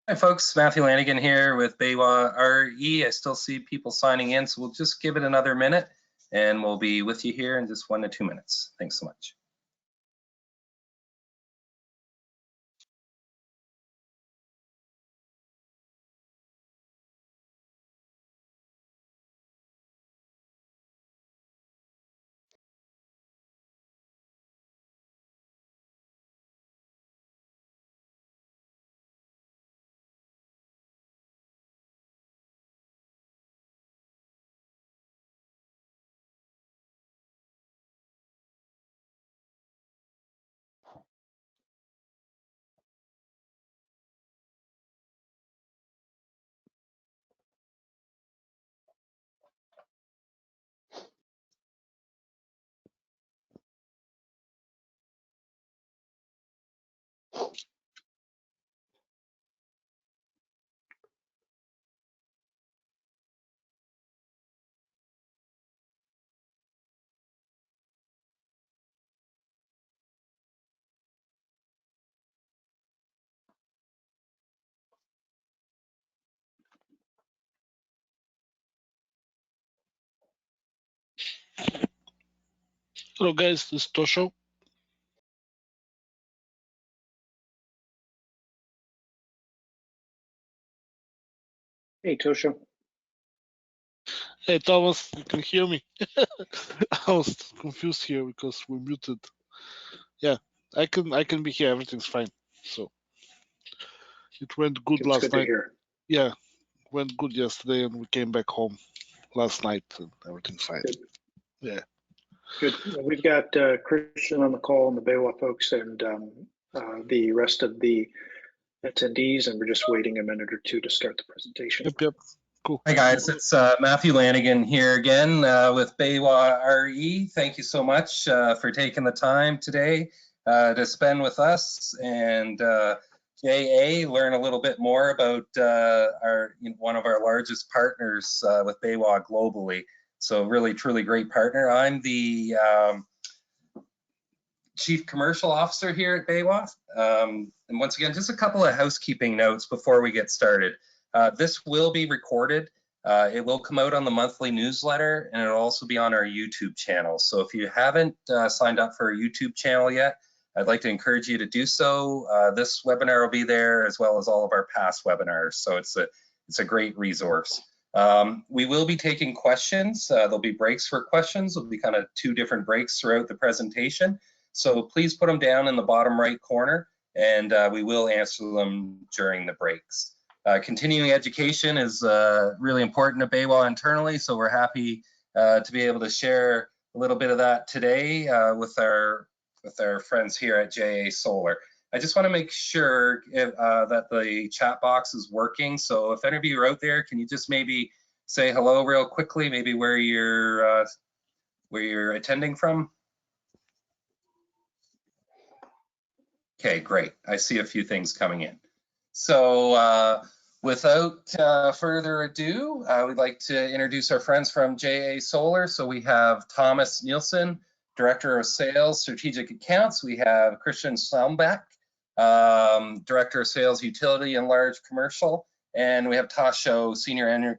Hi folks, Matthew Lanigan here with BayWa RE. I still see people signing in, so we'll just give it another minute and we'll be with you here in just 1 to 2 minutes. Thanks so much. Hello guys, this is Tosho. Hey Tosho. Hey Thomas, you can hear me? I was confused here because we're muted. Yeah, I can be here. Everything's fine. So it went good It's last good night. to hear. Yeah, went good yesterday, and we came back home last night, and everything's fine. Good. Yeah. Good. We've got Christian on the call and the BayWa folks and the rest of the attendees, and we're just waiting a minute or two to start the presentation. Yep. Cool. Hi guys, it's Matthew Lanigan here again with BayWa RE. Thank you so much for taking the time today to spend with us and JA, learn a little bit more about one of our largest partners with BayWa globally. So really, truly great partner. I'm the Chief Commercial Officer here at BayWa. And once again, just a couple of housekeeping notes before we get started. This will be recorded. It will come out on the monthly newsletter, and it'll also be on our YouTube channel. So if you haven't signed up for our YouTube channel yet, I'd like to encourage you to do so. This webinar will be there as well as all of our past webinars. So it's a great resource. We will be taking questions. There'll be breaks for questions. There'll be kind of 2 different breaks throughout the presentation. So please put them down in the bottom right corner, and we will answer them during the breaks. Continuing education is really important to BayWa internally, so we're happy to be able to share a little bit of that today with our friends here at JA Solar. I just want to make sure that the chat box is working. So if any of you are out there, can you just maybe say hello real quickly, maybe where you're attending from? Okay, great. I see a few things coming in. So without further ado, we'd like to introduce our friends from JA Solar. So we have Thomas Nielsen, Director of Sales, Strategic Accounts. We have Christian Schmelebeck, Director of Sales, Utility and Large Commercial. And we have Tosho, Senior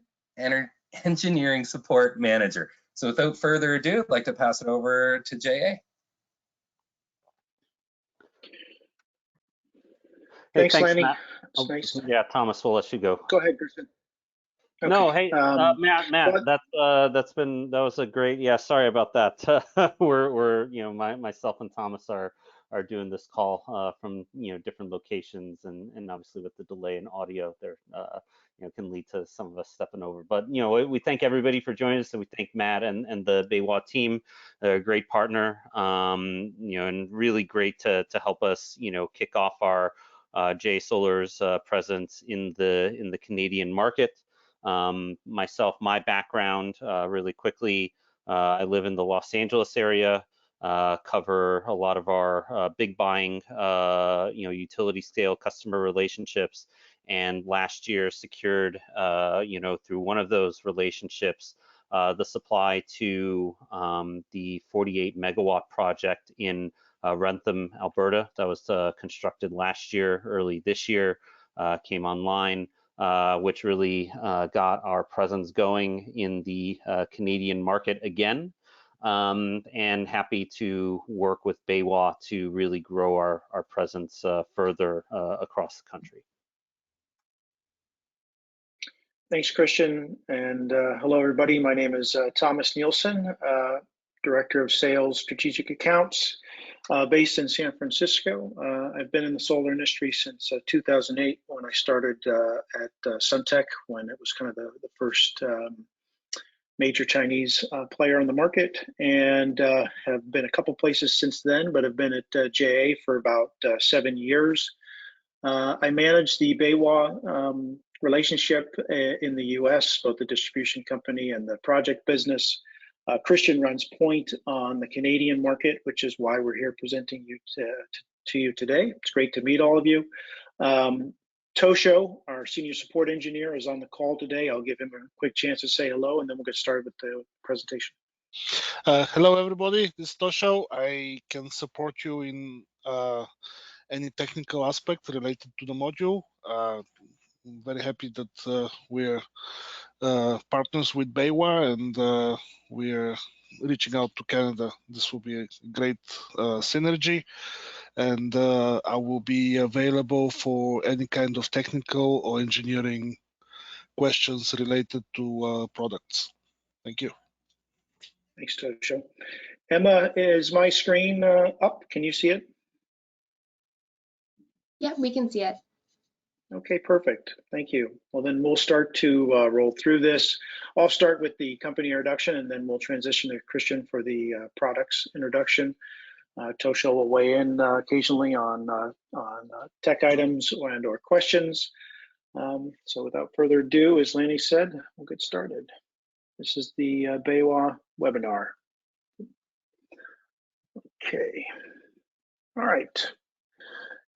Engineering Support Manager. So without further ado, I'd like to pass it over to JA. Hey, Thanks, Lanny. Matt. Nice. Yeah, Thomas, we'll let you go. Go ahead, Christian. Okay. No, hey, Matt, that was a great. Yeah, sorry about that. we're myself and Thomas are doing this call from different locations, and obviously with the delay in audio, there can lead to some of us stepping over. But we thank everybody for joining us, and we thank Matt and the BayWa team. They're a great partner, and really great to help us kick off our JA Solar's presence in the Canadian market. Myself, my background, really quickly, I live in the Los Angeles area, cover a lot of our big buying, utility scale customer relationships, and last year secured, through one of those relationships, the supply to the 48 megawatt project in Rentham, Alberta, that was constructed last year, early this year. came online, which really got our presence going in the Canadian market again. And happy to work with BayWa to really grow our presence further across the country. Thanks, Christian, and hello, everybody. My name is Thomas Nielsen, Director of Sales Strategic Accounts, based in San Francisco. I've been in the solar industry since 2008 when I started at Suntech, when it was kind of the first major Chinese player on the market, and have been a couple places since then, but have been at JA for about 7 years. I manage the BayWa relationship in the US, both the distribution company and the project business. Christian runs Point on the Canadian market, which is why we're here presenting you to you today. It's great to meet all of you. Tosho, our senior support engineer, is on the call today. I'll give him a quick chance to say hello, and then we'll get started with the presentation. Hello, everybody. This is Tosho. I can support you in any technical aspect related to the module. I'm very happy that we're partners with BayWa, and we're reaching out to Canada. This will be a great synergy, and I will be available for any kind of technical or engineering questions related to products. Thank you. Thanks, Tosho. Emma, is my screen up? Can you see it? Yeah, we can see it. Okay, perfect. Thank you. Well, then we'll start to roll through this. I'll start with the company introduction, and then we'll transition to Christian for the products introduction. Tosho will weigh in occasionally on tech items and/or questions. So without further ado, as Lanny said, we'll get started. This is the BayWa webinar. Okay. All right.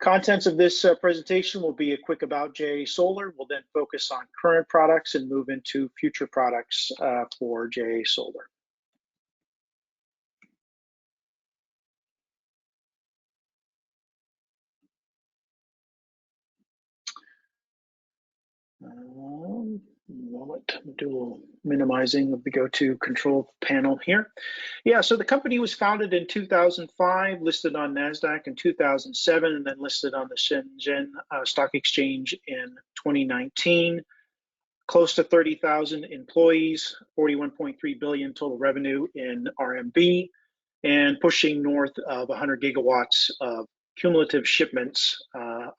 Contents of this presentation will be a quick about JA Solar. We'll then focus on current products and move into future products for JA Solar. Moment, do a little minimizing of the go-to control panel here. Yeah, so the company was founded in 2005, listed on NASDAQ in 2007, and then listed on the Shenzhen Stock Exchange in 2019. Close to 30,000 employees, 41.3 billion total revenue in RMB, and pushing north of 100 gigawatts of cumulative shipments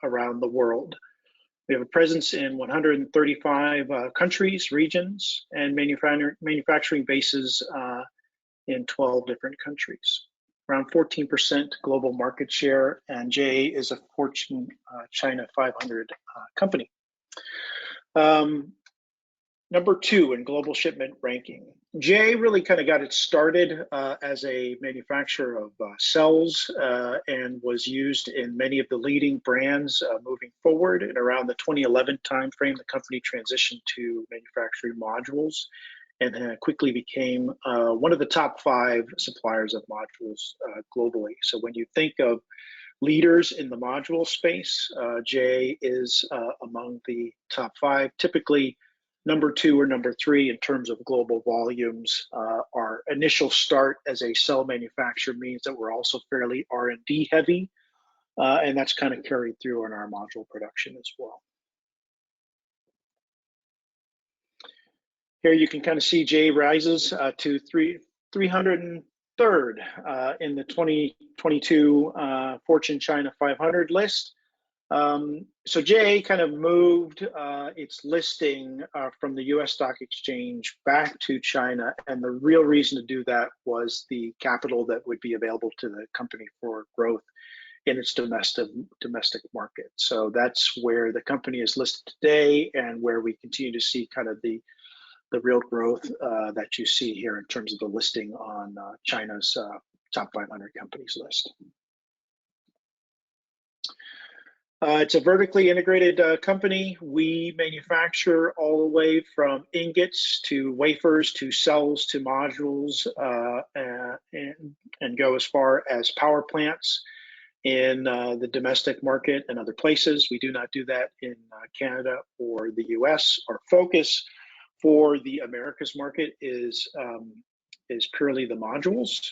around the world. We have a presence in 135 countries, regions, and manufacturing bases in 12 different countries. Around 14% global market share, and JA is a Fortune China 500 company. Number 2 in global shipment ranking. JA really kind of got it started as a manufacturer of cells and was used in many of the leading brands moving forward. And around the 2011 timeframe, the company transitioned to manufacturing modules and quickly became one of the top 5 suppliers of modules globally. So when you think of leaders in the module space, JA is among the top 5, typically number 2 or number 3 in terms of global volumes. Our initial start as a cell manufacturer means that we're also fairly R&D heavy, and that's kind of carried through in our module production as well. Here you can kind of see JA rises to 303rd in the 2022 Fortune China 500 list. So JA kind of moved its listing from the US Stock Exchange back to China, and the real reason to do that was the capital that would be available to the company for growth in its domestic market. So that's where the company is listed today, and where we continue to see kind of the real growth that you see here in terms of the listing on China's top 500 companies list. It's a vertically integrated company. We manufacture all the way from ingots to wafers to cells to modules and go as far as power plants. in the domestic market and other places. We do not do that in Canada or the US. Our focus for the Americas market is purely the modules.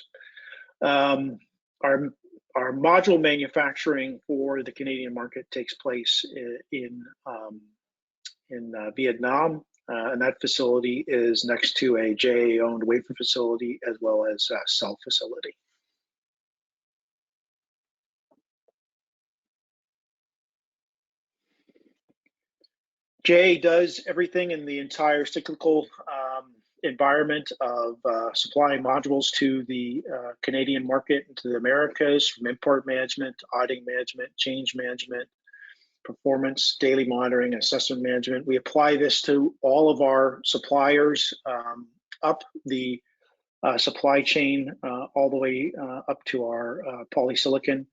Our module manufacturing for the Canadian market takes place in Vietnam, and that facility is next to a JA-owned wafer facility as well as a cell facility. JA does everything in the entire cyclical environment of supplying modules to the Canadian market and to the Americas, from import management, auditing management, change management, performance, daily monitoring, assessment management. We apply this to all of our suppliers up the supply chain, all the way up to our polysilicon.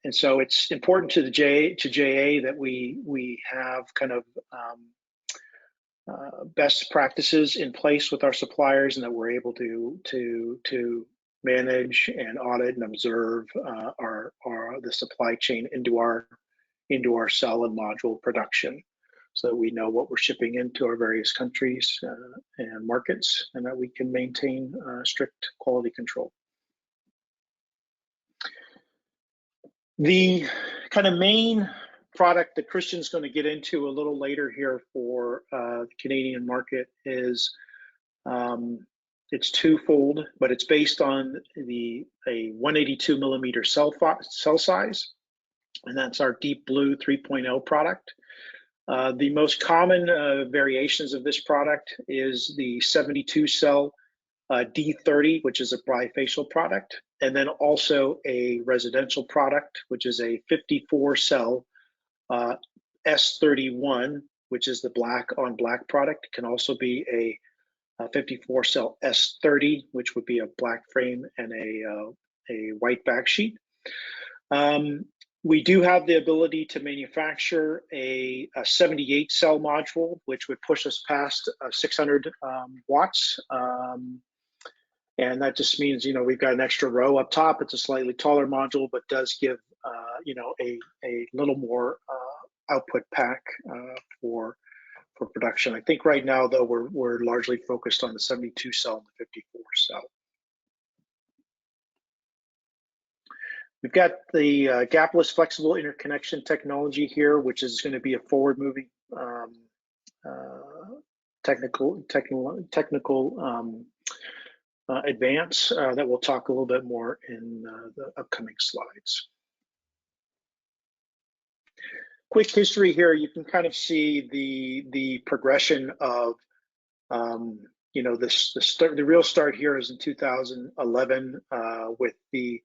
And so it's important to the JA that we have kind of best practices in place with our suppliers, and that we're able to manage and audit and observe the supply chain into our cell and module production, so that we know what we're shipping into our various countries and markets, and that we can maintain strict quality control. The kind of main product that Christian's going to get into a little later here for the Canadian market is it's twofold, but it's based on a 182 millimeter cell size, and that's our Deep Blue 3.0 product. The most common variations of this product is the 72 cell D30, which is a bifacial product, and then also a residential product, which is a 54 cell S31, which is the black on black product. It can also be a 54 cell S30, which would be a black frame and a white backsheet. We do have the ability to manufacture a 78 cell module, which would push us past 600 watts. And that just means, you know, we've got an extra row up top. It's a slightly taller module, but does give, you know, a little more output pack for production. I think right now, though, we're largely focused on the 72 cell and the 54 cell. We've got the gapless flexible interconnection technology here, which is going to be a forward-moving technical advance that we'll talk a little bit more in the upcoming slides. Quick history here, you can kind of see the progression of, you know, the real start here is in 2011 with the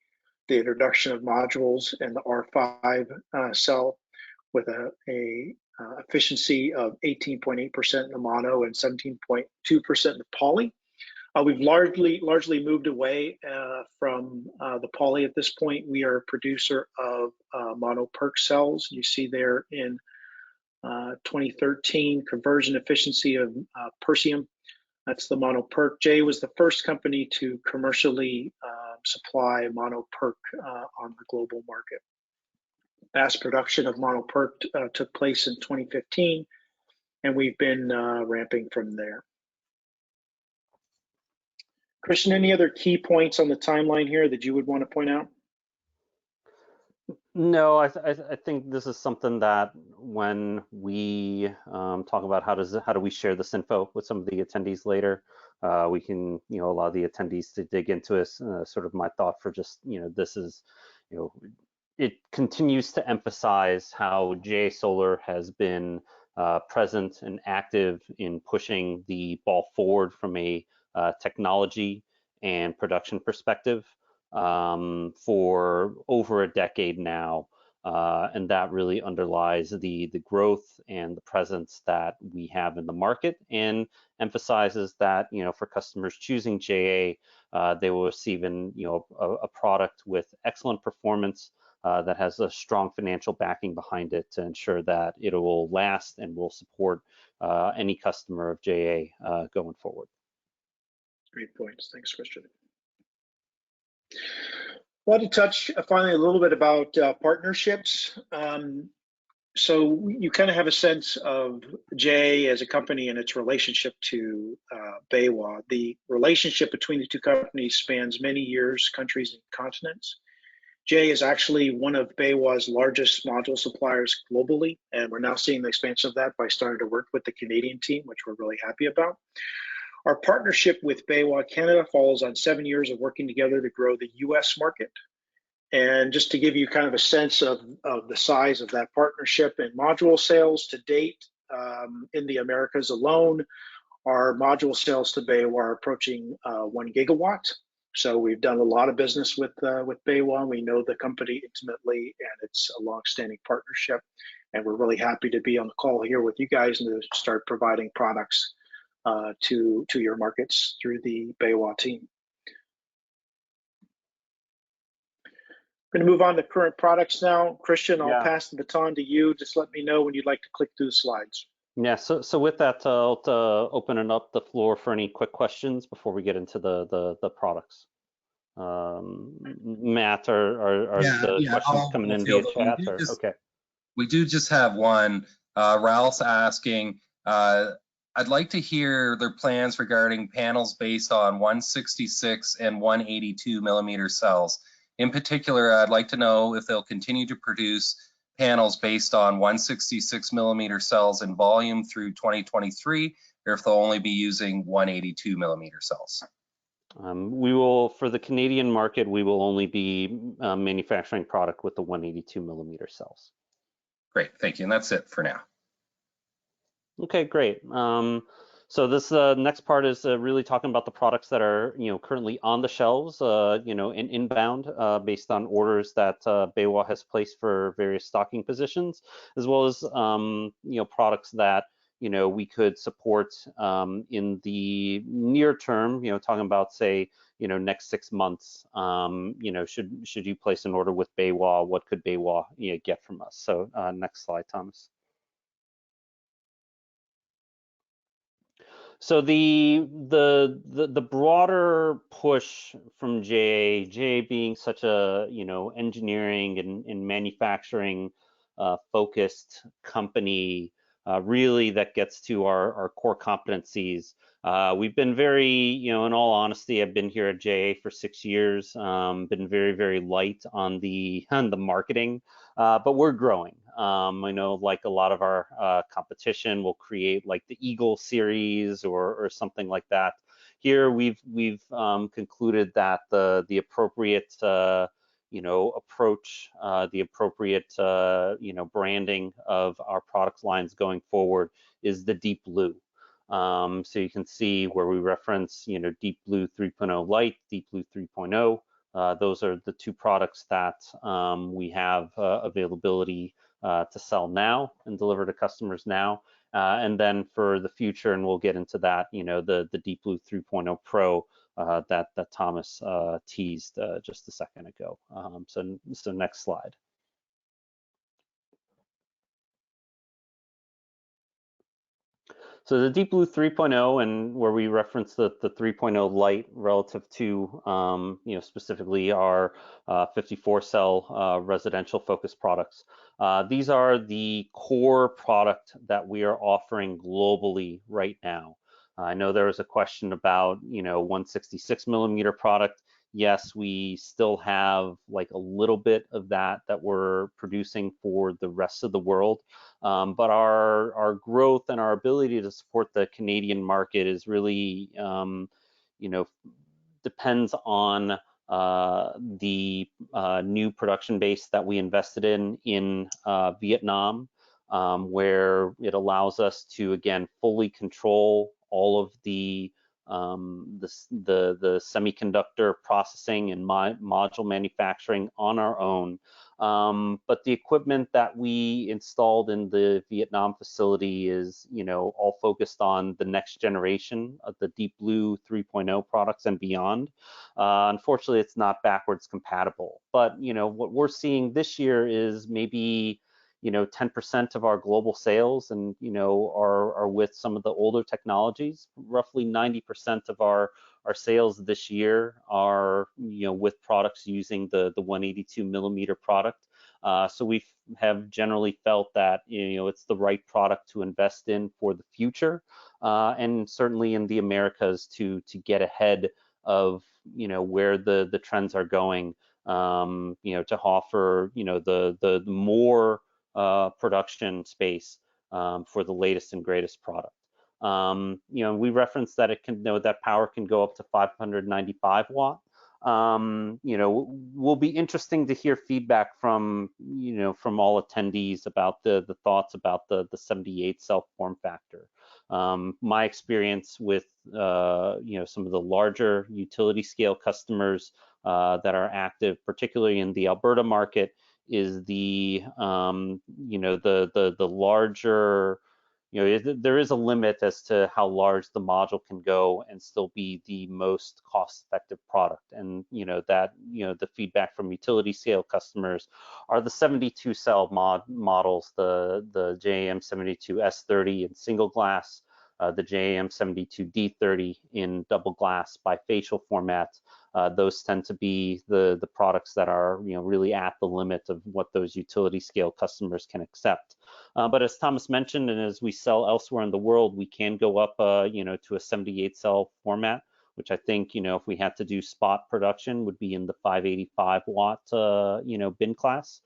introduction of modules and the R5 cell with a efficiency of 18.8% in the mono and 17.2% in the poly. We've largely moved away from the poly at this point. We are a producer of mono PERC cells. You see there in 2013 conversion efficiency of Persium. That's the mono PERC. Jay was the first company to commercially supply mono PERC on the global market. Mass production of mono PERC took place in 2015, and we've been ramping from there. Christian, any other key points on the timeline here that you would want to point out? No, I think this is something that when we talk about how do we share this info with some of the attendees later, we can, you know, allow the attendees to dig into this. Sort of my thought for just, you know, this is, you know, it continues to emphasize how JA Solar has been present and active in pushing the ball forward from a technology and production perspective for over a decade now, and that really underlies the growth and the presence that we have in the market, and emphasizes that, you know, for customers choosing JA, they will receive a product with excellent performance that has a strong financial backing behind it to ensure that it will last and will support any customer of JA going forward. Great points. Thanks, Christian. Want to touch finally a little bit about partnerships. So you kind of have a sense of Jay as a company and its relationship to BayWa. The relationship between the two companies spans many years, countries, and continents. Jay is actually one of BayWa's largest module suppliers globally, and we're now seeing the expansion of that by starting to work with the Canadian team, which we're really happy about. Our partnership with BayWa Canada falls on 7 years of working together to grow the US market. And just to give you kind of a sense of the size of that partnership and module sales to date in the Americas alone, our module sales to BayWa are approaching 1 gigawatt. So we've done a lot of business with BayWa. We know the company intimately, and it's a long-standing partnership. And we're really happy to be on the call here with you guys and to start providing products to your markets through the BayWa team. I'm going to move on to current products now. Christian, I'll pass the baton to you. Just let me know when you'd like to click through the slides. Yeah, so with that, I'll open up the floor for any quick questions before we get into the products. Matt, are the questions coming in via chat? Okay. We do just have one. Ralph's asking, I'd like to hear their plans regarding panels based on 166 and 182 millimeter cells. In particular, I'd like to know if they'll continue to produce panels based on 166 millimeter cells in volume through 2023, or if they'll only be using 182 millimeter cells. We will, for the Canadian market, we will only be manufacturing product with the 182 millimeter cells. Great, thank you, and that's it for now. Okay, great. So this next part is really talking about the products that are, currently on the shelves, in inbound based on orders that BayWa has placed for various stocking positions, as well as, products that, we could support in the near term, talking about, say, next 6 months, should you place an order with BayWa, what could BayWa get from us? So next slide, Thomas. So the broader push from Jay being such a engineering and manufacturing focused company, really that gets to our core competencies. We've been very, in all honesty, I've been here at Jay for 6 years, been very light on the marketing, but we're growing. I know, like a lot of our competition will create like the Eagle series or something like that. Here we've concluded that the appropriate approach, the appropriate branding of our product lines going forward is the Deep Blue. So you can see where we reference Deep Blue 3.0 Lite, Deep Blue 3.0. Those are the two products that we have availability to sell now and deliver to customers now. And then for the future, and we'll get into that, the Deep Blue 3.0 Pro that Thomas teased just a second ago. So next slide. So the Deep Blue 3.0, and where we reference the 3.0 Lite relative to, specifically our 54 cell residential focused products. These are the core product that we are offering globally right now. I know there was a question about, 166 millimeter product. Yes, we still have like a little bit of that we're producing for the rest of the world. But our growth and our ability to support the Canadian market is really, depends on the new production base that we invested in Vietnam, where it allows us to, again, fully control all of the semiconductor processing and module manufacturing on our own. But the equipment that we installed in the Vietnam facility is, all focused on the next generation of the Deep Blue 3.0 products and beyond. Unfortunately, it's not backwards compatible. But, what we're seeing this year is maybe, 10% of our global sales and, are with some of the older technologies. Roughly 90% of our sales this year are, with products using the 182 millimeter product. So we have generally felt that, it's the right product to invest in for the future, and certainly in the Americas to get ahead of, where the trends are going, to offer, the more production space for the latest and greatest product. We referenced that it can, that power can go up to 595 watt. Will be interesting to hear feedback from, from all attendees about the thoughts about the 78 cell form factor. My experience with, some of the larger utility scale customers that are active, particularly in the Alberta market, is the, the larger, there is a limit as to how large the module can go and still be the most cost-effective product. And that the feedback from utility scale customers are the 72 cell models, the JAM72S30 in single glass, the JAM72D30 in double glass bifacial format. Those tend to be the products that are really at the limit of what those utility scale customers can accept. But as Thomas mentioned, and as we sell elsewhere in the world, we can go up to a 78 cell format, which I think if we had to do spot production would be in the 585 watt bin class.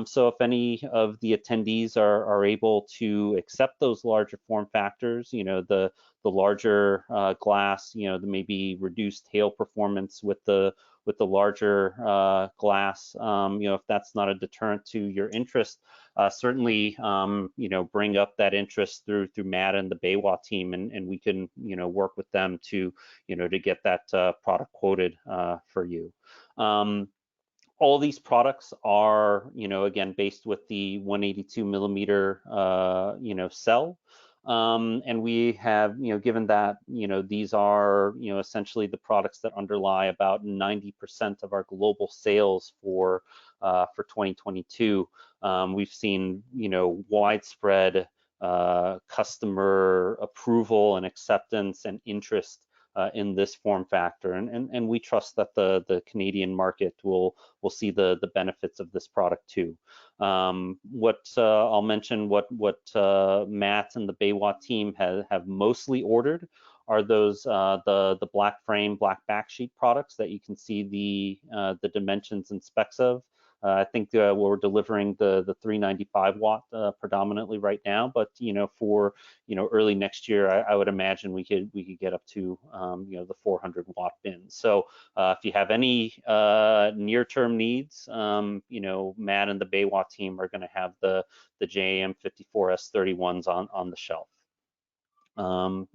So if any of the attendees are able to accept those larger form factors, the larger glass, the maybe reduced hail performance with the larger glass, if that's not a deterrent to your interest, certainly bring up that interest through Matt and the BayWa team, and we can work with them to to get that product quoted for you. All these products are again based with the 182 millimeter cell. And we have, given that, these are, essentially the products that underlie about 90% of our global sales for 2022. We've seen, widespread customer approval and acceptance and interest in this form factor, and we trust that the Canadian market will see the benefits of this product too. What I'll mention, what Matt and the BayWa team have mostly ordered are those the black frame, black backsheet products that you can see the dimensions and specs of. I think we're delivering the 395 watt predominantly right now, but for early next year, I would imagine we could get up to the 400 watt bins. So if you have any near-term needs, Matt and the BayWa team are going to have the JAM54S31s on the shelf.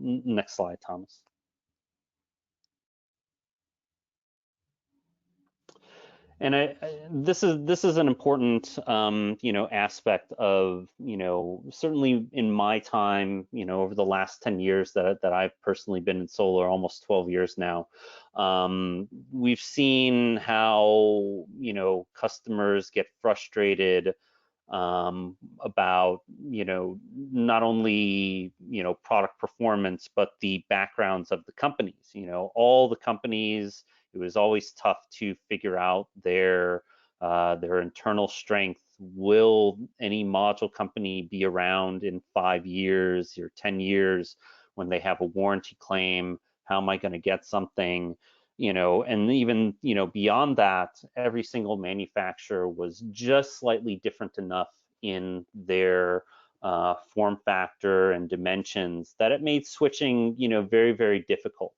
Next slide, Thomas. And this is an important aspect of certainly in my time over the last 10 years that I've personally been in solar, almost 12 years now. We've seen how customers get frustrated about not only product performance but the backgrounds of the companies. All the companies, it was always tough to figure out their internal strength. Will any module company be around in 5 years or 10 years when they have a warranty claim? How am I going to get something? And even beyond that, every single manufacturer was just slightly different enough in their form factor and dimensions that it made switching very, very difficult.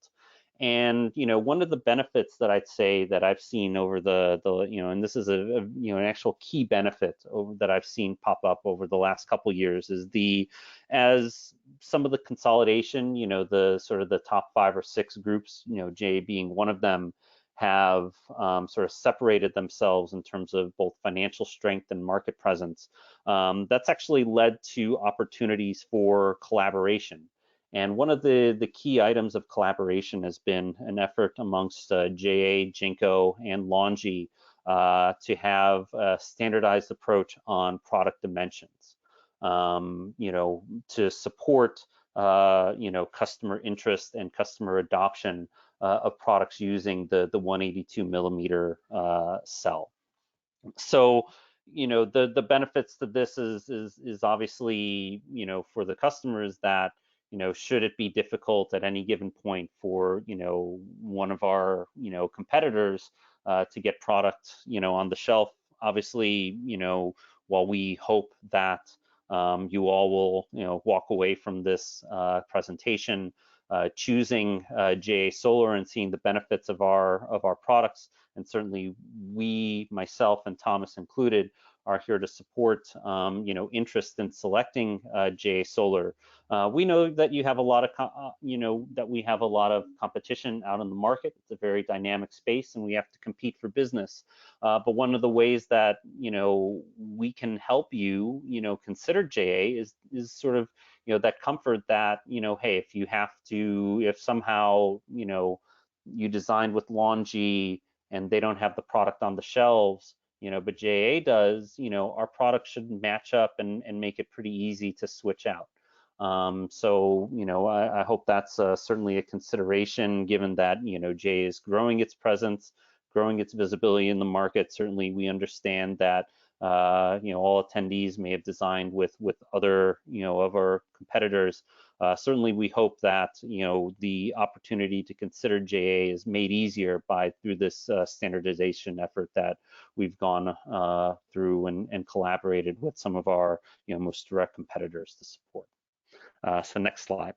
And one of the benefits that I'd say that I've seen over the and this is an actual key benefit that I've seen pop up over the last couple of years is as some of the consolidation, the sort of the top 5 or 6 groups, Jay being one of them, have sort of separated themselves in terms of both financial strength and market presence. That's actually led to opportunities for collaboration. And one of the key items of collaboration has been an effort amongst JA, Jinko, and Longi to have a standardized approach on product dimensions, to support customer interest and customer adoption of products using the 182 millimeter cell. So, the benefits to this is obviously, for the customers that, should it be difficult at any given point for, one of our, competitors to get product, on the shelf, obviously, while we hope that you all will, walk away from this presentation choosing JA Solar and seeing the benefits of our products, and certainly we, myself and Thomas included, are here to support interest in selecting JA Solar. We know that you have a lot of that we have a lot of competition out in the market. It's a very dynamic space and we have to compete for business. But one of the ways that we can help you consider JA is sort of that comfort that hey, if somehow you designed with LONGi and they don't have the product on the shelves, but JA does, our product should match up and make it pretty easy to switch out. So I hope that's certainly a consideration, given that JA is growing its presence, growing its visibility in the market. Certainly we understand that all attendees may have designed with other of our competitors. Certainly we hope that the opportunity to consider JA is made easier through this standardization effort that we've gone through and collaborated with some of our most direct competitors to support. So next slide.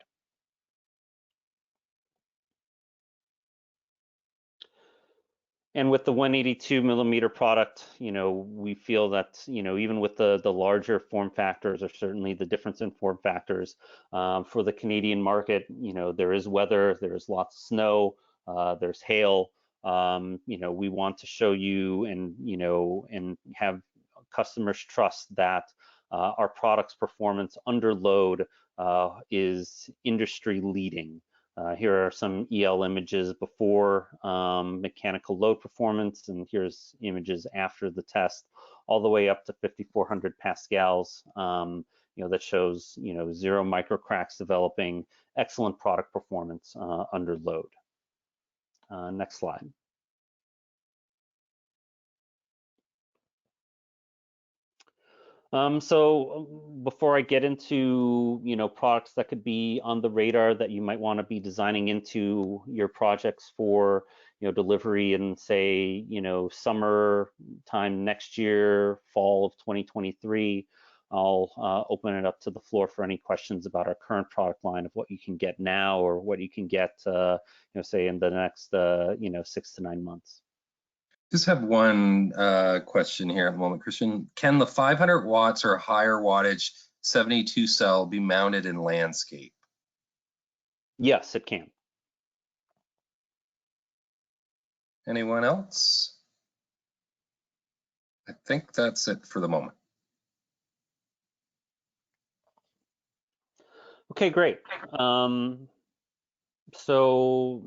And with the 182 millimeter product, we feel that, even with the larger form factors, or certainly the difference in form factors, for the Canadian market, there is weather, there's lots of snow, there's hail. We want to show you and have customers trust that our product's performance under load is industry leading. Here are some EL images before mechanical load performance, and here's images after the test, all the way up to 5,400 pascals. That shows 0 micro cracks developing, excellent product performance under load. Next slide. So before I get into products that could be on the radar that you might want to be designing into your projects for delivery in, say, summer time next year, fall of 2023, I'll open it up to the floor for any questions about our current product line of what you can get now or what you can get say in the next 6 to 9 months. Just have one question here at the moment, Christian. Can the 500 watts or higher wattage 72 cell be mounted in landscape? Yes, it can. Anyone else? I think that's it for the moment. Okay, great. So,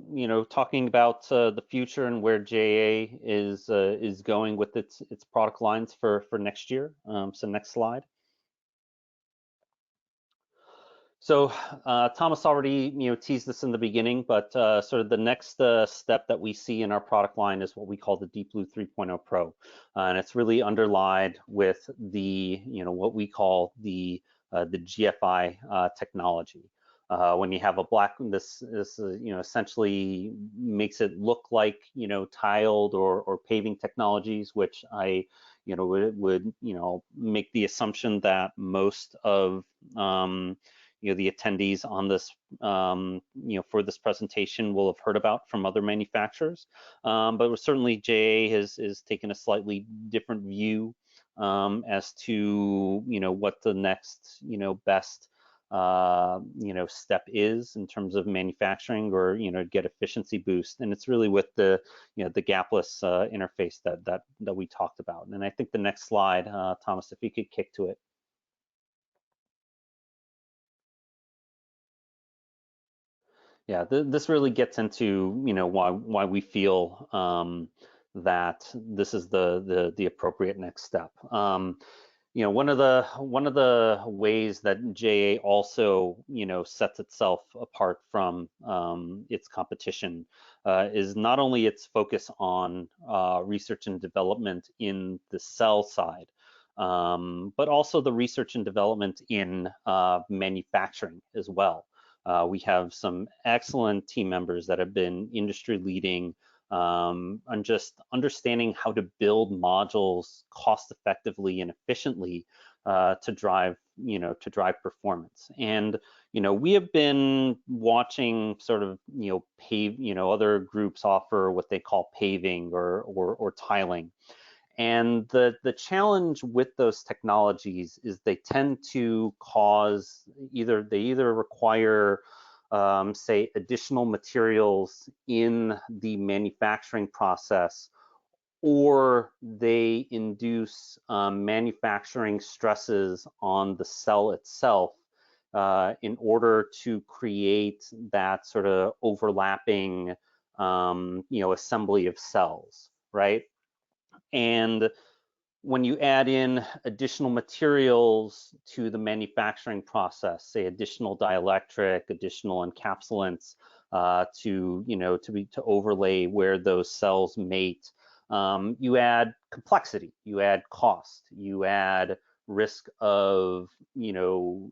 talking about the future and where JA is going with its product lines for next year. So next slide. So Thomas already teased this in the beginning, but sort of the next step that we see in our product line is what we call the Deep Blue 3.0 Pro, and it's really underlined with the what we call the GFI technology. When you have a black, this essentially makes it look like tiled or paving technologies, which I would make the assumption that most of the attendees on this for this presentation will have heard about from other manufacturers. But certainly JA has taken a slightly different view as to what the next best step is in terms of manufacturing or get efficiency boost, and it's really with the the gapless interface that we talked about. And I think the next slide, Thomas, if you could kick to it. Yeah, this really gets into why we feel that this is the appropriate next step. You know, one of the ways that JA also, you know, sets itself apart from its competition is not only its focus on research and development in the cell side, but also the research and development in manufacturing as well. We have some excellent team members that have been industry leading on just understanding how to build modules cost effectively and efficiently to drive performance. And we have been watching sort of other groups offer what they call paving or tiling. And the challenge with those technologies is they tend to cause they either require say additional materials in the manufacturing process, or they induce manufacturing stresses on the cell itself in order to create that sort of overlapping assembly of cells, right? And when you add in additional materials to the manufacturing process, say additional dielectric, additional encapsulants to overlay where those cells mate, you add complexity, you add cost, you add risk of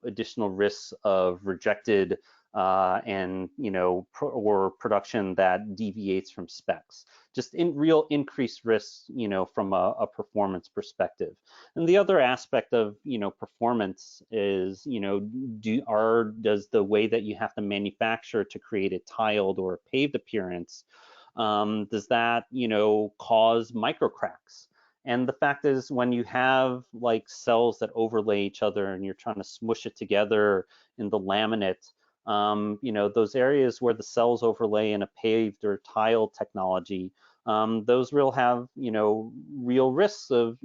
additional risks of rejected or production that deviates from specs. Just real increased risks, from a performance perspective. And the other aspect of, performance is, does the way that you have to manufacture to create a tiled or a paved appearance, does that, cause micro cracks? And the fact is, when you have like cells that overlay each other and you're trying to smush it together in the laminate, those areas where the cells overlay in a paved or tiled technology, those will have, real risks of,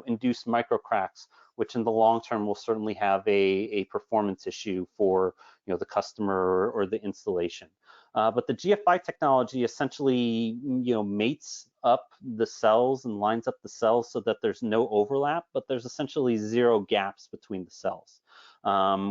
induced micro cracks, which in the long term will certainly have a performance issue for, the customer or the installation. But the GFI technology essentially, mates up the cells and lines up the cells so that there's no overlap, but there's essentially zero gaps between the cells.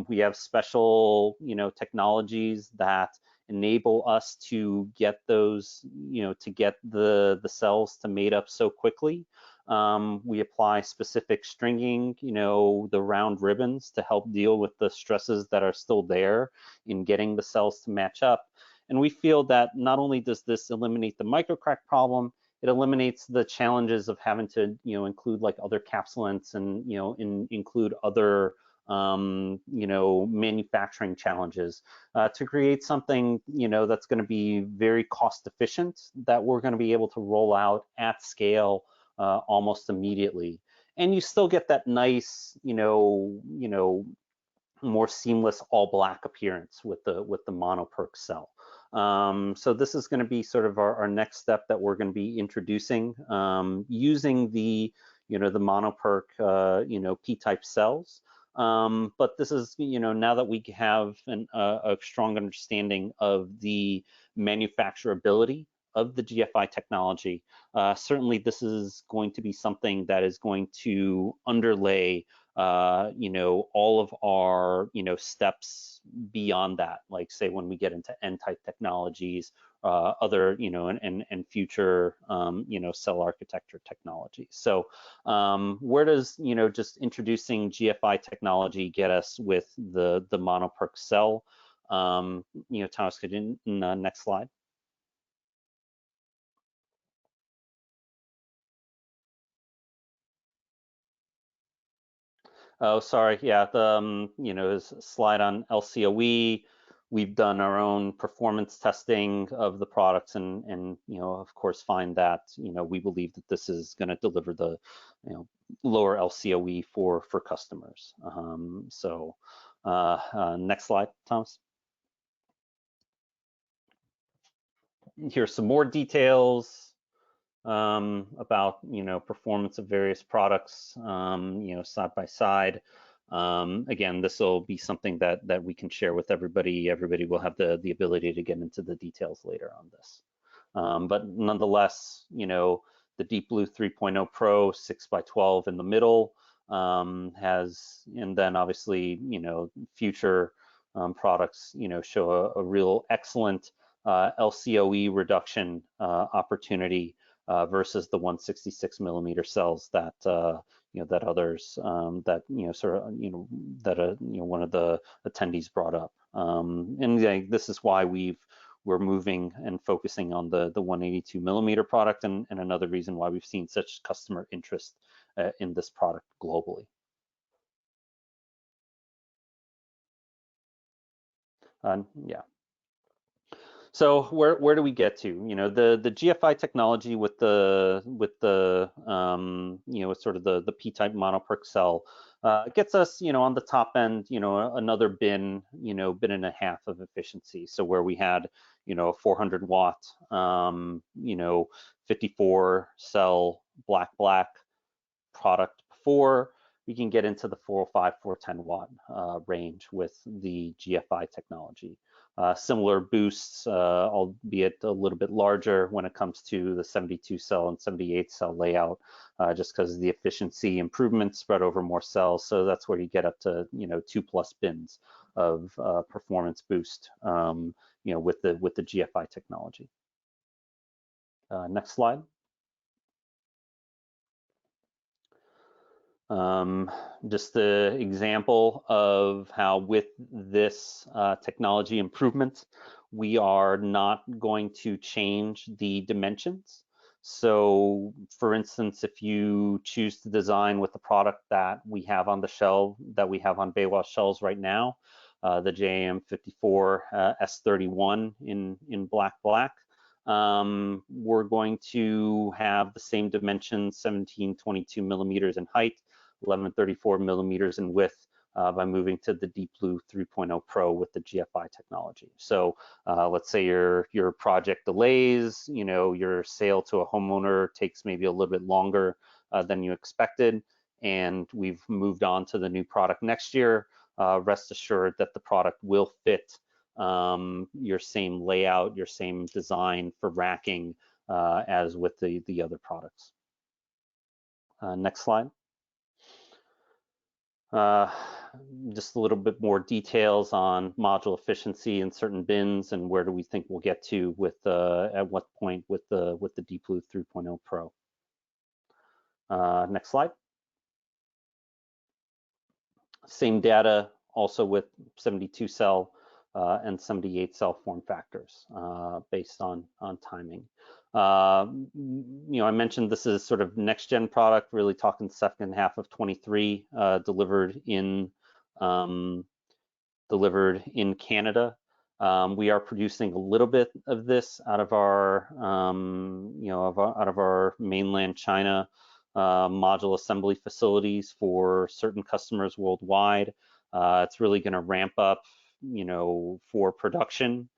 We have special, technologies that enable us to get those, to get the cells to mate up so quickly. We apply specific stringing, the round ribbons to help deal with the stresses that are still there in getting the cells to match up. And we feel that not only does this eliminate the microcrack problem, it eliminates the challenges of having to, include like other capsulants and, include other manufacturing challenges to create something, that's going to be very cost efficient, that we're going to be able to roll out at scale almost immediately. And you still get that nice, more seamless all black appearance with the monoperk cell. So this is going to be sort of our next step that we're going to be introducing using the monoperk P-type cells. But this is, now that we have a strong understanding of the manufacturability of the GFI technology, certainly this is going to be something that is going to underlay all of our, steps beyond that, like say when we get into N-type technologies, other, and future, cell architecture technologies. So where does, just introducing GFI technology get us with the monoperk cell? Thomas, could you, next slide? Oh, sorry. Yeah, the slide on LCOE. We've done our own performance testing of the products, and of course, find that we believe that this is going to deliver the lower LCOE for customers. So next slide, Thomas. Here's some more details about performance of various products side by side. Again, this will be something that we can share with everybody. Everybody will have the ability to get into the details later on this. But nonetheless, the Deep Blue 3.0 Pro 6x12 in the middle has, and then obviously, future products, show a real excellent LCOE reduction opportunity versus the 166 millimeter cells that that others that one of the attendees brought up. And this is why we're moving and focusing on the 182 millimeter product, and another reason why we've seen such customer interest in this product globally. Yeah. So where do we get to? The GFI technology with the with sort of the P-type monoperc cell gets us on the top end another bin and a half of efficiency. So where we had a 400 watt 54 cell black product before, we can get into the 405, 410 watt range with the GFI technology. Similar boosts, albeit a little bit larger when it comes to the 72 cell and 78 cell layout, just because the efficiency improvements spread over more cells. So that's where you get up to 2+ bins of performance boost, with the GFI technology. Next slide. Just the example of how with this technology improvement, we are not going to change the dimensions. So for instance, if you choose to design with the product that we have on the shelf, that we have on BayWa shelves right now, the JM54 S31 in black, we're going to have the same dimensions, 1722 millimeters in height, 1134 millimeters in width, by moving to the Deep Blue 3.0 Pro with the GFI technology. So let's say your project delays, your sale to a homeowner takes maybe a little bit longer than you expected, and we've moved on to the new product next year. Rest assured that the product will fit your same layout, your same design for racking as with the other products. Next slide. Just a little bit more details on module efficiency in certain bins, and where do we think we'll get to with at what point with the Deep Blue 3.0 Pro. Next slide. Same data also with 72 cell and 78 cell form factors based on timing. I mentioned this is sort of next gen product, really talking second half of 23, delivered in Canada. We are producing a little bit of this out of our out of our mainland China module assembly facilities for certain customers worldwide. It's really going to ramp up for production,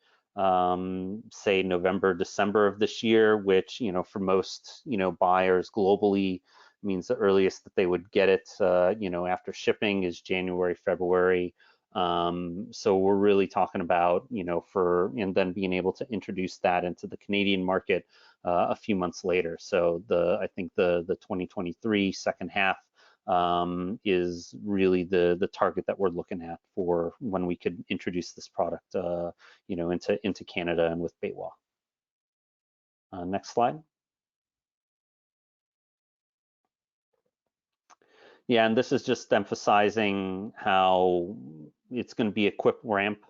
say November, December of this year, which, for most, buyers globally means the earliest that they would get it, after shipping is January, February. So we're really talking about, and then being able to introduce that into the Canadian market a few months later. So I think the 2023 second half is really the target that we're looking at for when we could introduce this product, into Canada and with BayWa. Next slide. Yeah, and this is just emphasizing how it's going to be a quick ramp.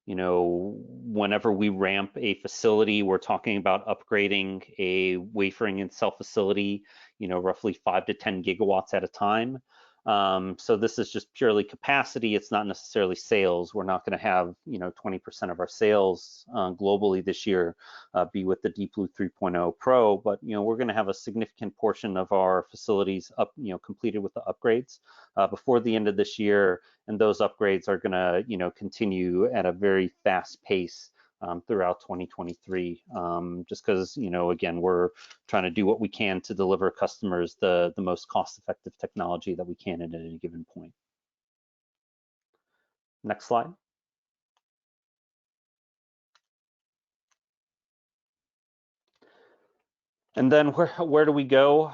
Whenever we ramp a facility, we're talking about upgrading a wafering and cell facility, roughly 5 to 10 gigawatts at a time. So this is just purely capacity. It's not necessarily sales. We're not going to have 20% of our sales globally this year be with the Deep Blue 3.0 Pro, but we're going to have a significant portion of our facilities up completed with the upgrades before the end of this year, and those upgrades are going to continue at a very fast pace throughout 2023, just because again, we're trying to do what we can to deliver customers the most cost-effective technology that we can at any given point. Next slide. And then where do we go?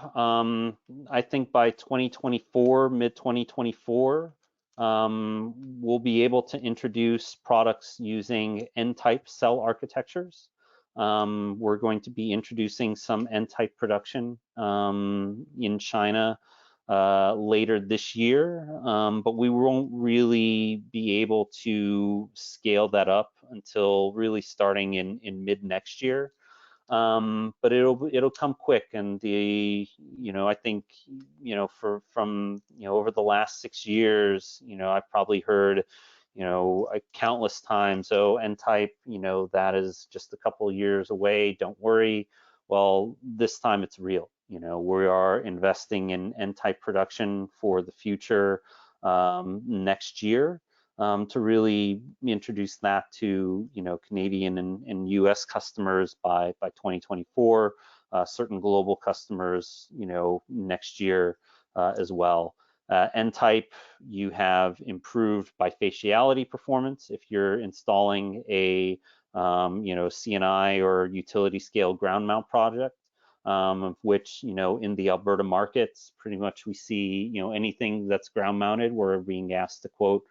I think by 2024, mid 2024, we'll be able to introduce products using N-type cell architectures. We're going to be introducing some N-type production in China later this year, but we won't really be able to scale that up until really starting in mid next year. But it'll come quick, and I think from over the last 6 years, I've probably heard countless times, oh, N-type, that is just a couple of years away, don't worry. Well, this time it's real. We are investing in N-type production for the future next year. To really introduce that to Canadian and U.S. customers by 2024, certain global customers next year as well. N-type, you have improved bifaciality performance if you're installing a CNI or utility scale ground mount project. Of which, in the Alberta markets, pretty much we see, anything that's ground mounted, we're being asked to quote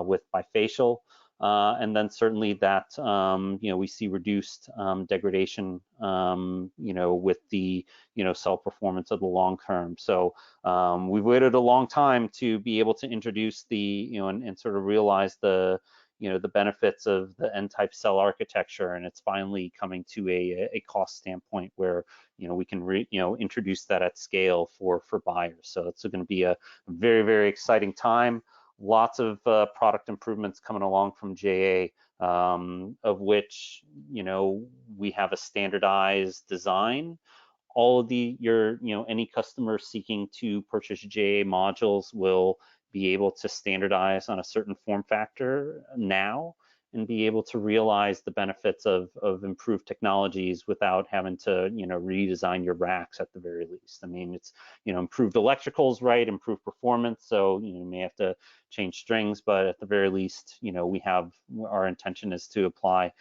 with bifacial, and then certainly that we see reduced degradation with the cell performance of the long term. So we've waited a long time to be able to introduce the and sort of realize the the benefits of the N-type cell architecture, and it's finally coming to a cost standpoint where we can introduce that at scale for buyers. So it's going to be a very, very exciting time. Lots of product improvements coming along from JA, of which we have a standardized design. All of any customer seeking to purchase JA modules will be able to standardize on a certain form factor now and be able to realize the benefits of improved technologies without having to redesign your racks at the very least. I mean, it's improved electricals, right? Improved performance. So you may have to change strings, but at the very least, our intention is to apply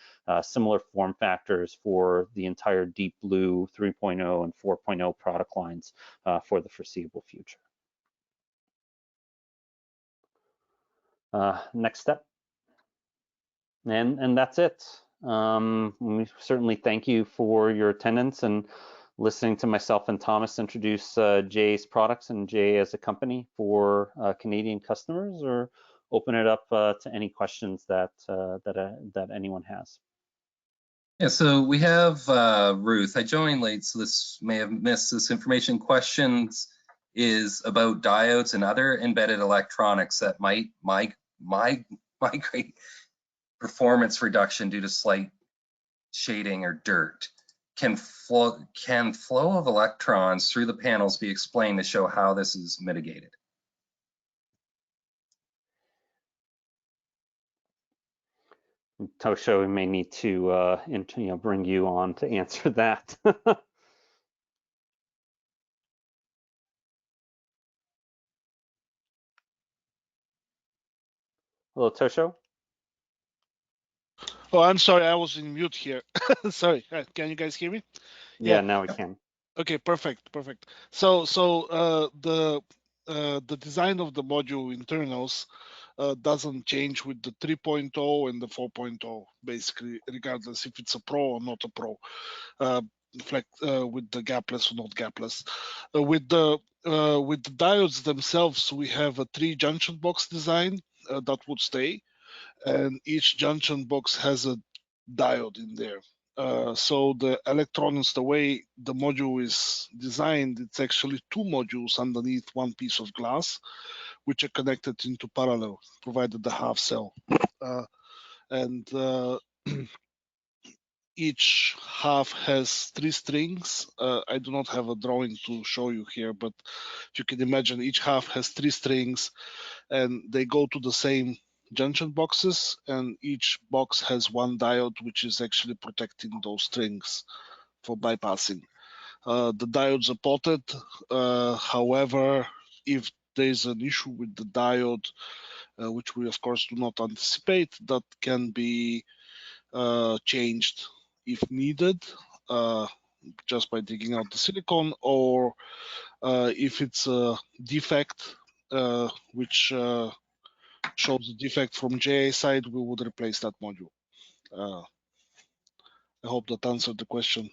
similar form factors for the entire Deep Blue 3.0 and 4.0 product lines for the foreseeable future. Next step. And that's it. We certainly thank you for your attendance and listening to myself and Thomas introduce JA's products and JA as a company for Canadian customers, or open it up to any questions that anyone has. Yeah, so we have Ruth. I joined late, so this may have missed this information. Questions is about diodes and other embedded electronics that might migrate performance reduction due to slight shading or dirt. Can flow of electrons through the panels be explained to show how this is mitigated? Tosho, we may need to bring you on to answer that. Hello, Tosho. Oh, I'm sorry, I was in mute here. Sorry, can you guys hear me? Yeah, now we can. Okay, perfect. So the design of the module internals doesn't change with the 3.0 and the 4.0, basically, regardless if it's a pro or not a pro. With the gapless or not gapless. With the diodes themselves, we have a 3 junction box design that would stay, and each junction box has a diode in there. So the electrons, the way the module is designed, it's actually 2 modules underneath one piece of glass, which are connected into parallel, provided the half cell. Each half has 3 strings. I do not have a drawing to show you here, but if you can imagine, each half has 3 strings, and they go to the same junction boxes, and each box has 1 diode which is actually protecting those strings for bypassing. The diodes are potted. However, if there's an issue with the diode, which we of course do not anticipate, that can be changed if needed. just by digging out the silicon, or if it's a defect which shows a defect from JA side, we would replace that module. I hope that answered the question.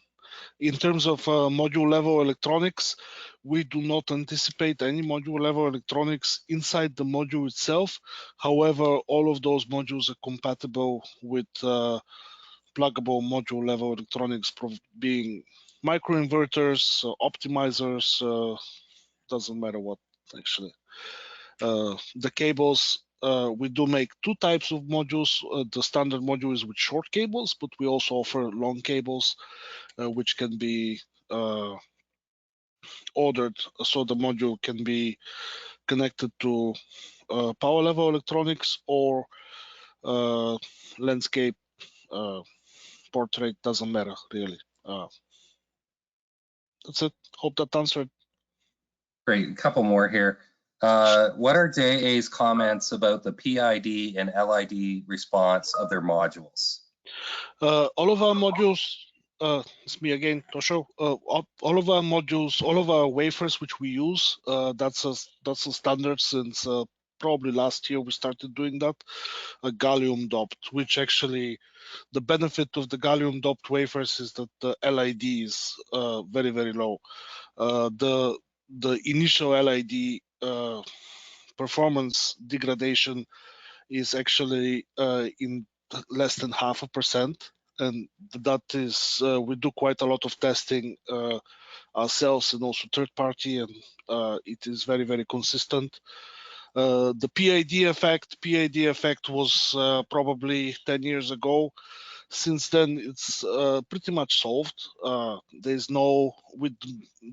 In terms of module level electronics, we do not anticipate any module level electronics inside the module itself. However, all of those modules are compatible with pluggable module level electronics, being microinverters, optimizers, doesn't matter what actually. The cables, we do make two types of modules. The standard module is with short cables, but we also offer long cables, which can be ordered so the module can be connected to power level electronics or landscape, portrait, doesn't matter really. That's it. Hope that answered. Great, a couple more here. What are JA's comments about the PID and LID response of their modules? All of our modules, it's me again, Tosho. All of our modules, all of our wafers which we use, that's a standard since probably last year we started doing that. Gallium doped, which actually the benefit of the gallium doped wafers is that the LID is very, very low. The initial LID performance degradation is actually in less than 0.5%, and that is we do quite a lot of testing ourselves and also third party, and it is very, very consistent. The PID effect was probably 10 years ago. Since then, it's pretty much solved. We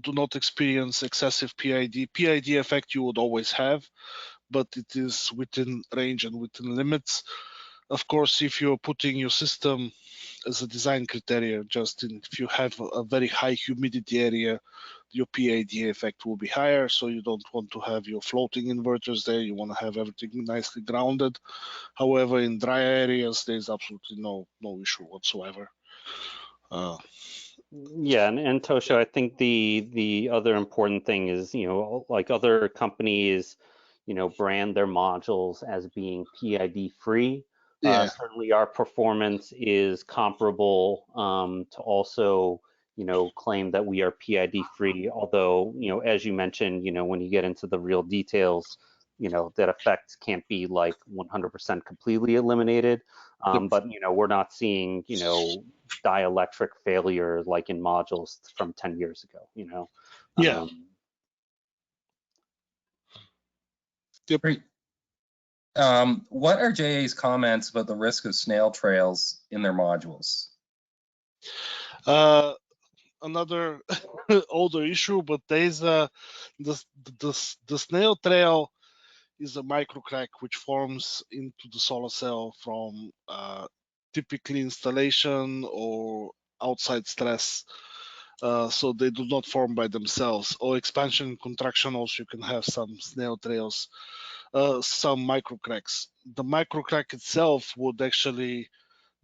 do not experience excessive PID. PID effect you would always have, but it is within range and within limits. Of course, if you're putting your system as a design criteria, if you have a very high humidity area, your PID effect will be higher, so you don't want to have your floating inverters there. You want to have everything nicely grounded. However, in dry areas, there's absolutely no issue whatsoever. Yeah, and Tosho, I think the other important thing is, like other companies, brand their modules as being PID free. Yeah. Certainly our performance is comparable to also, claim that we are PID free, although, as you mentioned, when you get into the real details, that effect can't be like 100% completely eliminated. But, we're not seeing, dielectric failure like in modules from 10 years ago, Yeah. Yep. Great. What are JA's comments about the risk of snail trails in their modules? Another older issue, but there's the snail trail is a microcrack which forms into the solar cell from typically installation or outside stress. So they do not form by themselves. Or expansion and contraction also, you can have some snail trails, some microcracks. The microcrack itself would actually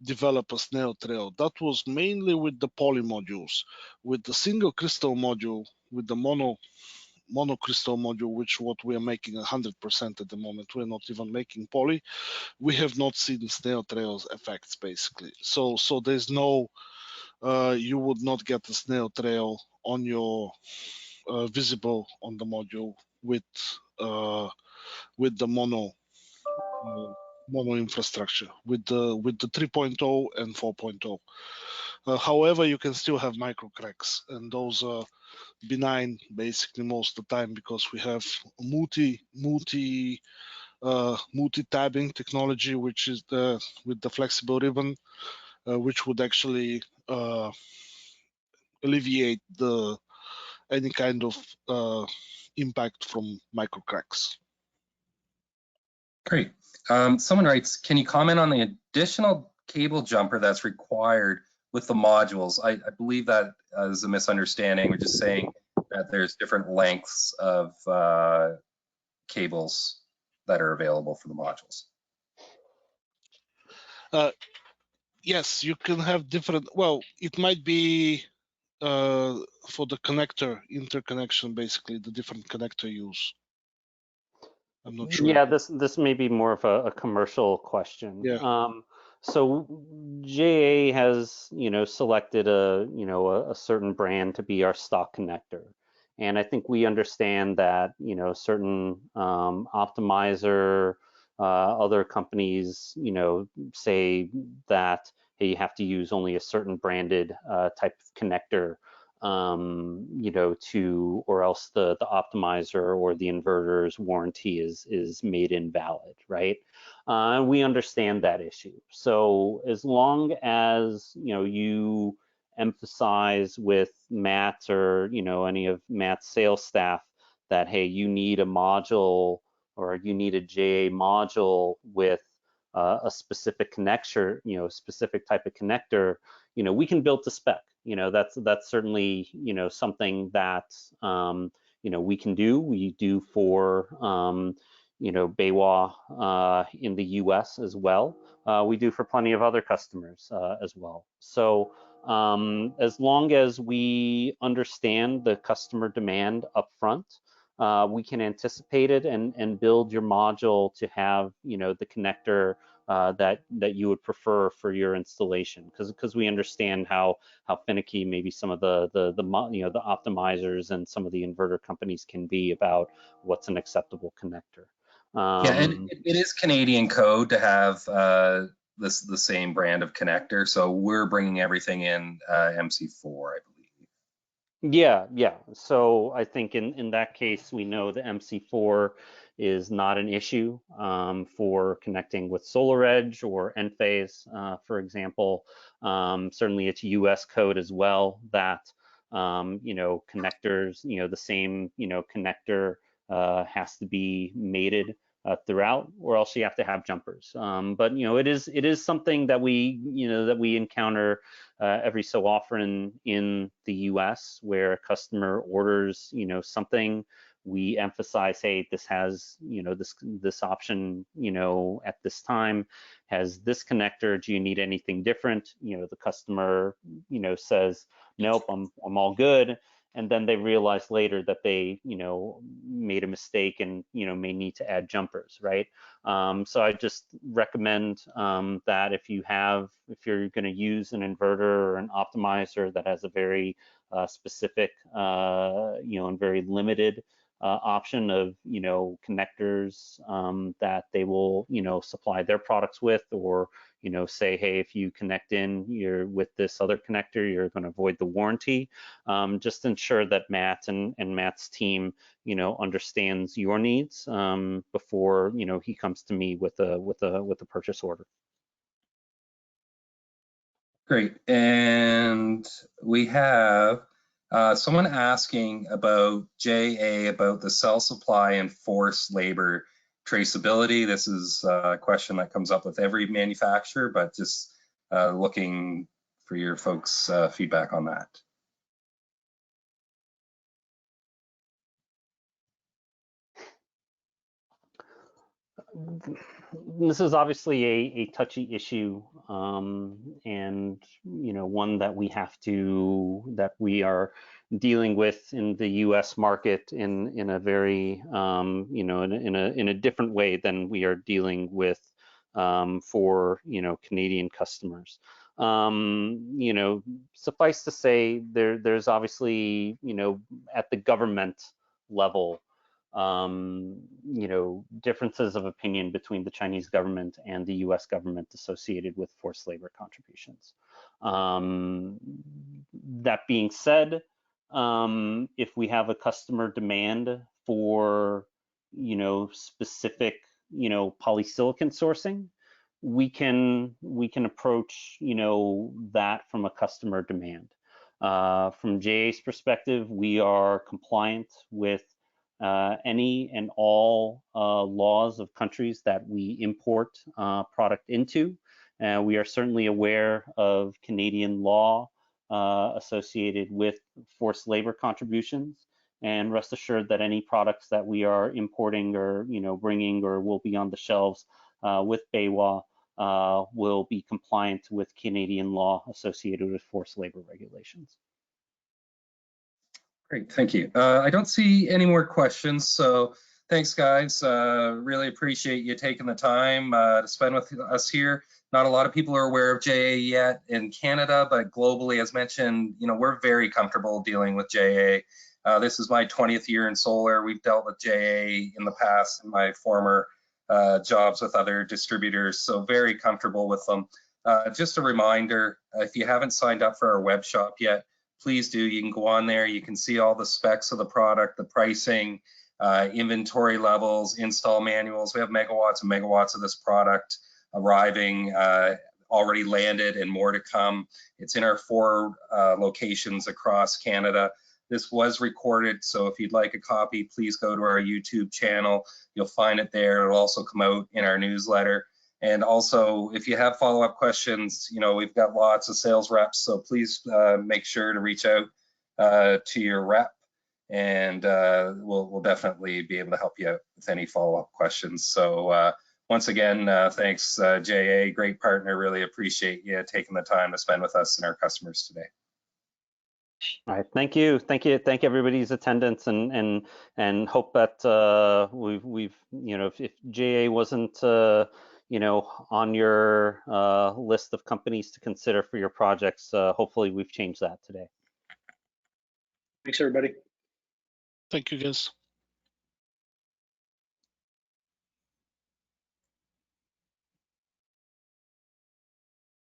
develop a snail trail. That was mainly with the poly modules. With the single crystal module, with the mono crystal module, which what we are making 100% at the moment, we're not even making poly, we have not seen snail trails effects basically. So there's no, you would not get a snail trail on your visible on the module with the mono infrastructure, with the 3.0 and 4.0. However, you can still have micro cracks, and those are benign basically most of the time because we have multi-tabbing technology, which is with the flexible ribbon, which would actually alleviate any kind of impact from micro cracks. Great. Someone writes, can you comment on the additional cable jumper that's required with the modules? I believe that is a misunderstanding. We're just saying that there's different lengths of cables that are available for the modules. Yes, you can have different, well, it might be for the connector interconnection, basically the different connector use. I'm not sure. Yeah, this may be more of a commercial question. Yeah. So JA has, selected a certain brand to be our stock connector. And I think we understand that, certain optimizer, other companies, say that, hey, you have to use only a certain branded type of connector, or else the optimizer or the inverter's warranty is made invalid, right? And we understand that issue. So as long as you emphasize with Matt or any of Matt's sales staff that, hey, you need a module or you need a JA module with a specific connector, specific type of connector, we can build to spec. That's certainly something that we can do. We do for BayWa in the US as well. We do for plenty of other customers as well. So as long as we understand the customer demand upfront, we can anticipate it and build your module to have the connector that you would prefer for your installation, because we understand how finicky maybe some of the optimizers and some of the inverter companies can be about what's an acceptable connector. Yeah, and it is Canadian code to have the same brand of connector, so we're bringing everything in MC4, I believe. Yeah. So I think in that case, we know the MC4 is not an issue for connecting with SolarEdge or Enphase, for example. Certainly it's US code as well that, connectors, the same, connector has to be mated throughout, or else you have to have jumpers. But it is something that we encounter every so often in the US, where a customer orders something. We emphasize, hey, this has this option at this time, has this connector. Do you need anything different? The customer says, nope, I'm all good. And then they realize later that they made a mistake and may need to add jumpers, right? So I just recommend that if you're going to use an inverter or an optimizer that has a very specific and very limited option of connectors that they will supply their products with, or say, hey, if you connect in with this other connector, you're going to avoid the warranty. Just ensure that Matt and Matt's team understands your needs before he comes to me with a purchase order. Great, and we have someone asking about JA, about the cell supply and forced labor traceability. This is a question that comes up with every manufacturer, but just looking for your folks' feedback on that. This is obviously a touchy issue, and one that we are dealing with in the U.S. market in a very in a different way than we are dealing with for Canadian customers. Suffice to say, there's obviously at the government level differences of opinion between the Chinese government and the US government associated with forced labor contributions. That being said, if we have a customer demand for specific polysilicon sourcing, we can approach that from a customer demand. From JA's perspective, we are compliant with any and all laws of countries that we import product into. We are certainly aware of Canadian law associated with forced labor contributions, and rest assured that any products that we are importing or bringing or will be on the shelves with BayWa will be compliant with Canadian law associated with forced labor regulations. Great, thank you. I don't see any more questions, so thanks, guys. Really appreciate you taking the time to spend with us here. Not a lot of people are aware of JA yet in Canada, but globally, as mentioned, we're very comfortable dealing with JA. This is my 20th year in solar. We've dealt with JA in the past in my former jobs with other distributors, so very comfortable with them. Just a reminder, if you haven't signed up for our web shop yet, please do. You can go on there. You can see all the specs of the product, the pricing, inventory levels, install manuals. We have megawatts and megawatts of this product arriving, already landed, and more to come. It's in our 4 locations across Canada. This was recorded, so if you'd like a copy, please go to our YouTube channel. You'll find it there. It'll also come out in our newsletter. And also, if you have follow-up questions, we've got lots of sales reps, so please make sure to reach out to your rep, and we'll definitely be able to help you out with any follow-up questions. So once again, thanks, JA, great partner. Really appreciate you taking the time to spend with us and our customers today. All right, thank you, thank everybody's attendance, and hope that we've if JA wasn't on your list of companies to consider for your projects, hopefully we've changed that today. Thanks, everybody. Thank you, guys.